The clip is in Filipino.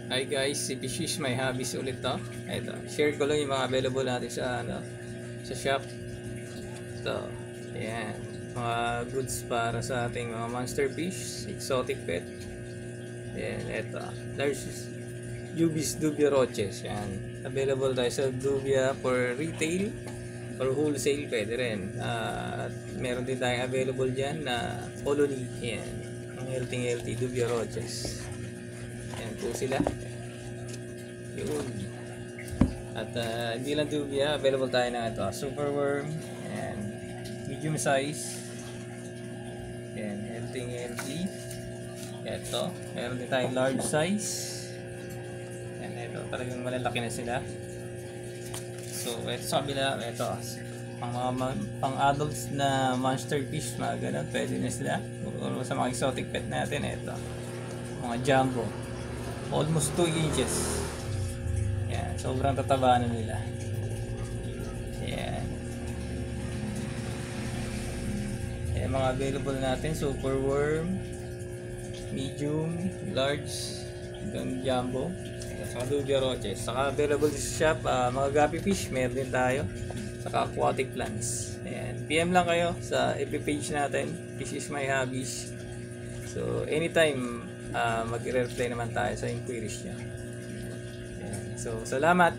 Hi guys, si Pishish may hobbies ulit to. Ito, share ko lang yung mga available natin sa shop. Ito, ayan, mga goods para sa ating mga monster fish, exotic pet. Ayan, ito, large Ubis Dubia Roches. Yan, available tayo sa Dubia for retail or wholesale, pwede rin. At meron din tayong available dyan na colony. Ayan, ang healthy Dubia Roches. Ayan po sila. Yun. At hindi lang dubia, available tayo na ito. Super worm and medium size. Yan, healthy. Ito, meron din tayong large size. Yan, ito, talagang malalaki na sila. So, ito sa kabila, ito, pang adults na monster fish, mga ganun, pwede na sila. O sa mga exotic pet natin, ito, mga jumbo. Almost 2 inches. Yan, sobrang tataba na nila. Yan. Yan mga available natin, super worm, medium, large, hanggang jumbo. Saka Dubia Roches. Saka available sa shop, mga guppy fish, meron din tayo. Saka aquatic plants. Ayan. PM lang kayo sa FB page natin, Fish is my hobbies. So, anytime, mag-reply naman tayo sa inquiries nyo. So, salamat!